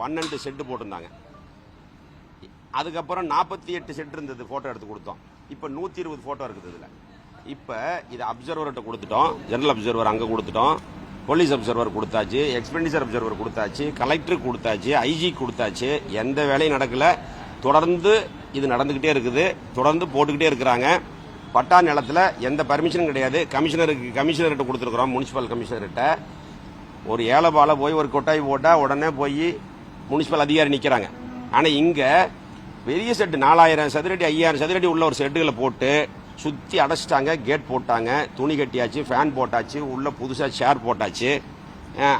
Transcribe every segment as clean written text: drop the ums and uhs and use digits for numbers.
12 set போட்டிருந்தாங்க. அதுக்கப்புறம் 48 set இருந்தது, ஃபோட்டோ எடுத்து கொடுத்தோம். இப்போ 120 ஃபோட்டோ இருக்குது இதில். இப்போ இது அப்சர்வர்கிட்ட கொடுத்துட்டோம், ஜெனரல் அப்சர்வர் அங்கே கொடுத்துட்டோம், போலீஸ் அப்சர்வர் கொடுத்தாச்சு, எக்ஸ்பெண்டிச்சர் அப்சர்வர் கொடுத்தாச்சு, கலெக்டருக்கு கொடுத்தாச்சு, ஐஜி கொடுத்தாச்சு. எந்த வேலையும் நடக்கல. தொடர்ந்து இது நடந்துக்கிட்டே இருக்குது, தொடர்ந்து போட்டுக்கிட்டே இருக்கிறாங்க. பட்டா நிலத்தில் எந்த பர்மிஷனும் கிடையாது. கமிஷனர்கிட்ட கொடுத்துருக்குறோம், முனிசிபல் கமிஷனர்கிட்ட. ஒரு ஏழைபால போய் ஒரு கொட்டாய் போட்டால் உடனே போய் முனிசிபல் அதிகாரி நிற்கிறாங்க. ஆனால் இங்கே பெரிய செட்டு 4000 சதுரடி 5000 சதுரடி உள்ள ஒரு செட்டுகளை போட்டு சுற்றி அடைச்சிட்டாங்க. கேட் போட்டாங்க, துணி கட்டியாச்சு, ஃபேன் போட்டாச்சு, உள்ள புதுசாக சேர் போட்டாச்சு.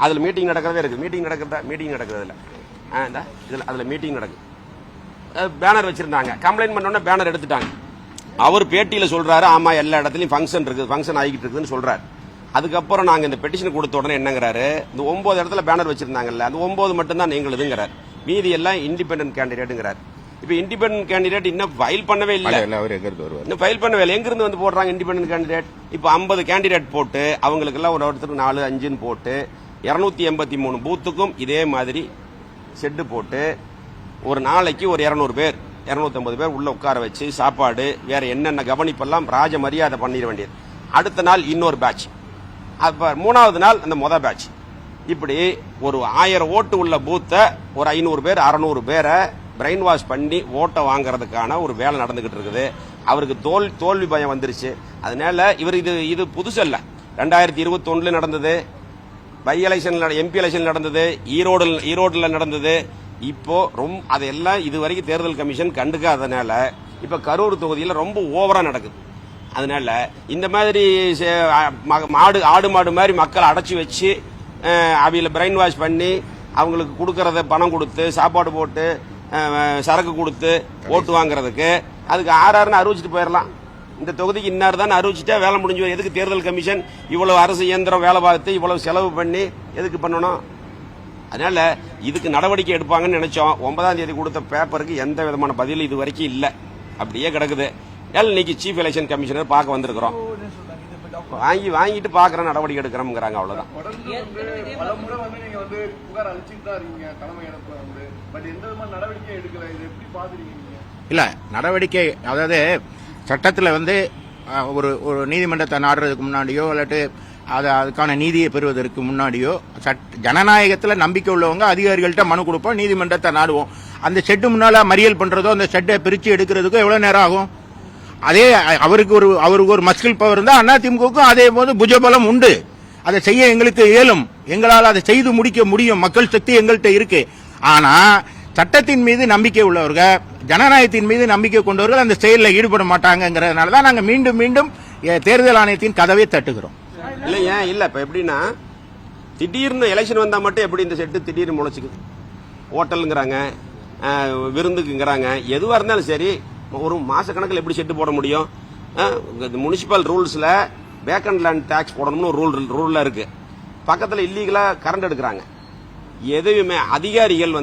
அதில் மீட்டிங் நடக்கிறதே இருக்குது. மீட்டிங் நடக்கிறதுல இதில் அதில் மீட்டிங் நடக்குது. பேனர் வச்சுருந்தாங்க. கம்ப்ளைண்ட் பண்ணோன்னே பேனர் எடுத்துட்டாங்க. அவர் பேட்டியில் சொல்கிறாரு, ஆமாம் எல்லா இடத்துலையும் ஃபங்க்ஷன் ஆகிக்கிட்டு இருக்குதுன்னு சொல்கிறார். அதுக்கப்புறம் நாங்கள் இந்த பெட்டிஷன் கொடுத்த உடனே என்னங்கிறாரு, இந்த 9 இடத்துல பேனர் வச்சுருந்தாங்கல்ல, அந்த 9 மட்டும்தான் நீங்களுதுங்கிறார், மீதி எல்லாம் இண்டிபெண்டன்ட் கேண்டிடேட்டுங்கிறார். இப்போ இண்டிபெண்டன்ட் கேண்டிடேட் இன்னும் ஃபைல் பண்ணவே இல்லை. இன்னும் ஃபைல் பண்ணவே இல்லை. எங்கிருந்து வந்து போடுறாங்க இண்டிபெண்டன்ட் கேண்டிடேட்? இப்போ 50 கேண்டிடேட் போட்டு அவங்களுக்கெல்லாம் ஒரு ஒருத்தருக்கு 4, 5ன்னு போட்டு 283 பூத்துக்கும் இதே மாதிரி செட்டு போட்டு ஒரு நாளைக்கு ஒரு 200 பேர் 250 பேர் உள்ள உட்கார வச்சு சாப்பாடு வேற என்னென்ன கவனிப்பெல்லாம் ராஜ மரியாதை பண்ணிட வேண்டியது. அடுத்த நாள் இன்னொரு பேட்ச், அப்ப 3வது நாள் அந்த மொதல் பேட்ச். இப்படி ஒரு 1000 ஓட்டு உள்ள பூத்தை ஒரு 500 பேர் 600 பேரை பிரெயின் வாஷ் பண்ணி ஓட்டை வாங்குறதுக்கான ஒரு வேலை நடந்துகிட்டு இருக்குது. அவருக்கு தோல்வி பயம் வந்துருச்சு. அதனால இவர் இது புதுசு அல்ல. 2021 நடந்தது, பை எலெக்ஷன், எம்பி எலெக்ஷன் நடந்தது, ஈரோடுல நடந்தது. இப்போ அதெல்லாம் இது வரைக்கும் தேர்தல் கமிஷன் கண்டுக்காதனால இப்ப கரூர் தொகுதியில் ரொம்ப ஓவரா நடக்குது. அதனால இந்த மாதிரி ஆடு மாடு மாதிரி மக்களை அடைச்சி வச்சு அவையில பிரெயின் வாஷ் பண்ணி அவங்களுக்கு கொடுக்கறத பணம் கொடுத்து சாப்பாடு போட்டு சரக்கு கொடுத்து ஓட்டு வாங்குறதுக்கு அதுக்கு ஆறாருன்னு அறிவிச்சிட்டு போயிடலாம். இந்த தொகுதிக்கு இன்னார் தான் அறிவிச்சுட்டா வேலை முடிஞ்சு. எதுக்கு தேர்தல் கமிஷன் இவ்வளவு அரசு இயந்திரம் வேலை பார்த்து இவ்வளவு செலவு பண்ணி எதுக்கு பண்ணணும்? அதனால இதுக்கு நடவடிக்கை எடுப்பாங்கன்னு நினைச்சோம். 9ஆம் தேதி கொடுத்த பேப்பருக்கு எந்த விதமான பதில் இது வரைக்கும் இல்ல, அப்படியே கிடக்குது. இன்னைக்கு சீஃப் எலெக்ஷன் கமிஷனர் பார்க்க வந்திருக்கிறோம். வாங்கிட்டு பாக்குற நடவடிக்கை எடுக்கிறோம்ங்கிறாங்க. அவ்வளவுதான். இல்ல நடவடிக்கை, அதாவது சட்டத்தில் ஒரு நீதிமன்றத்தை நாடுறதுக்கு முன்னாடியோ இல்லாட்டி அதுக்கான நீதியை பெறுவதற்கு முன்னாடியோ ஜனநாயகத்தில் நம்பிக்கை உள்ளவங்க அதிகாரிகள்கிட்ட மனு கொடுப்போம், நீதிமன்றத்தை நாடுவோம். அந்த ஷெட்டு முன்னால மறியல் பண்றதோ அந்த ஷெட்டை பிரிச்சு எடுக்கிறதுக்கோ எவ்வளவு நேரம் ஆகும்? அதே அவருக்கு ஒரு மஸ்கில் பவர் இருந்தா அதிமுகவுக்கும் அதே போது புஜபலம் உண்டு. அதை செய்ய எங்களுக்கு இயலும், எங்களால் அதை செய்து முடிக்க முடியும், மக்கள் சக்தி எங்கள்கிட்ட இருக்கு. ஆனா சட்டத்தின் மீது நம்பிக்கை உள்ளவர்கள், ஜனநாயகத்தின் மீது நம்பிக்கை கொண்டவர்கள் அந்த செயலில் ஈடுபட மாட்டாங்கிறதுனால தான் நாங்கள் மீண்டும் மீண்டும் தேர்தல் ஆணையத்தின் கதவை தட்டுகிறோம். இல்லையா? இல்ல இப்ப எப்படின்னா திடீர்னு எலெக்ஷன் வந்தா மட்டும் எப்படி இந்த செட்டு திடீர்னு முளைச்சுக்குது? ஹோட்டலுங்கிறாங்க, விருந்துக்குங்கிறாங்க, எதுவா இருந்தாலும் சரி ஒரு மாச கணக்கில் எப்படி செட்டு போட முடியும்? முனிசிபல் ரூல்ஸ்ல வேக்கண்ட் லேண்ட் டாக்ஸ் போடணும்னு ரூல்ல இருக்கு. பக்கத்தில் இல்லீகலா கரண்ட் எடுக்கிறாங்க. எதுவுமே அதிகாரிகள்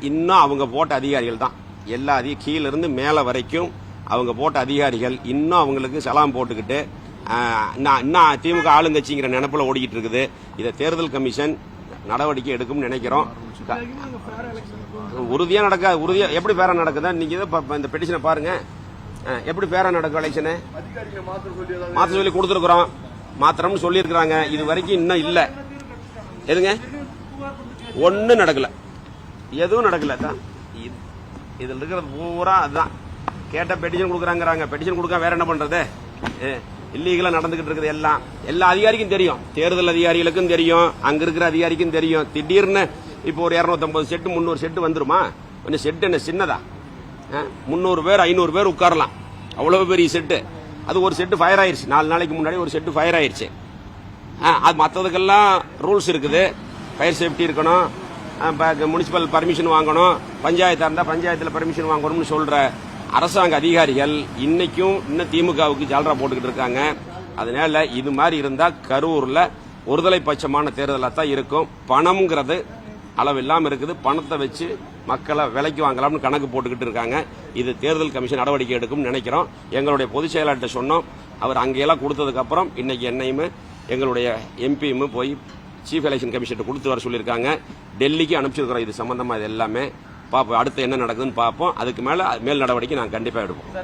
இன்னும் அவங்க போட்ட அதிகாரிகள் தான். எல்லா கீழ இருந்து மேல வரைக்கும் அவங்க போட்ட அதிகாரிகள் இன்னும் அவங்களுக்கு சலாம் போட்டுக்கிட்டு இன்னும் திமுக ஆளுங்கட்சிங்கிற நினைப்புல ஓடிக்கிட்டு இருக்குது. இதை தேர்தல் கமிஷன் நடவடிக்கை எடுக்கும் நினைக்கிறோம். உறுதியா நடக்காது. உறுதியா எப்படி பேரா நடக்குதா? நீங்க இந்த பெட்டிஷனை பாருங்க, எப்படி பேரா நடக்கும் எலெக்ஷனு? மாத்த சொல்லி கொடுத்துருக்குறோம், மாத்திரம்னு சொல்லி இருக்கிறாங்க. இது வரைக்கும் இன்னும் இல்ல. எதுங்க ஒன்னும் நடக்கல, எதுவும் நடக்கல. தான் இதுல இருக்கிறது பூரா அதுதான். கேட்ட பெட்டிஷன் கொடுக்குறாங்க. பெட்டிஷன் கொடுக்க வேற என்ன பண்றது? இல்லீகலா நடந்துகிட்டு இருக்குது. எல்லா அதிகாரிக்கும் தெரியும், தேர்தல் அதிகாரிகளுக்கும் தெரியும், அங்க இருக்கிற அதிகாரிக்கும் தெரியும். திடீர்னு இப்போ ஒரு 250 செட்டு 300 செட்டு வந்துருமா? கொஞ்சம் செட்டு என்ன சின்னதா? 300 பேர் 500 பேர் உட்காரலாம், அவ்வளவு பெரிய செட்டு. அது ஒரு செட்டு ஃபயர் ஆயிருச்சு. 4 நாளைக்கு முன்னாடி ஒரு செட்டு ஃபயர் ஆயிருச்சு. அது மற்றதுக்கெல்லாம் ரூல்ஸ் இருக்குது. ஃபயர் சேஃப்டி இருக்கணும், முனிசிபல் பர்மிஷன் வாங்கணும், பஞ்சாயத்தா இருந்தா பஞ்சாயத்துல பர்மிஷன் வாங்கணும்னு சொல்ற அரசாங்க அதிகாரிகள் இன்னைக்கும் இன்னும் திமுகவுக்கு ஜால்ரா போட்டுக்கிட்டு இருக்காங்க. அதனால இது மாதிரி இருந்தா கரூர்ல ஒருதலை பட்சமான தேர்தலா தான் இருக்கும். பணம்ங்கிறது அளவில்லாம இருக்குது. பணத்தை வச்சு மக்களை விலைக்கு வாங்கலாம்னு கணக்கு போட்டுக்கிட்டு இருக்காங்க. இது தேர்தல் கமிஷன் நடவடிக்கை எடுக்கும் நினைக்கிறோம். எங்களுடைய பொதுச் செயலாளர்கிட்ட சொன்னோம். அவர் அங்கெல்லாம் கொடுத்ததுக்கு அப்புறம் இன்னைக்கு என்னையுமே எங்களுடைய எம்பியும் போய் சீஃப் எலெக்ஷன் கமிஷன் கொடுத்து வர சொல்லியிருக்காங்க. டெல்லிக்கு அனுப்பிச்சிருக்கிறோம் இது சம்பந்தமா. இது எல்லாமே பார்ப்போம், அடுத்து என்ன நடக்குதுன்னு பார்ப்போம். அதுக்கு மேல மேல் நடவடிக்கை நாங்கள் கண்டிப்பாக எடுப்போம்.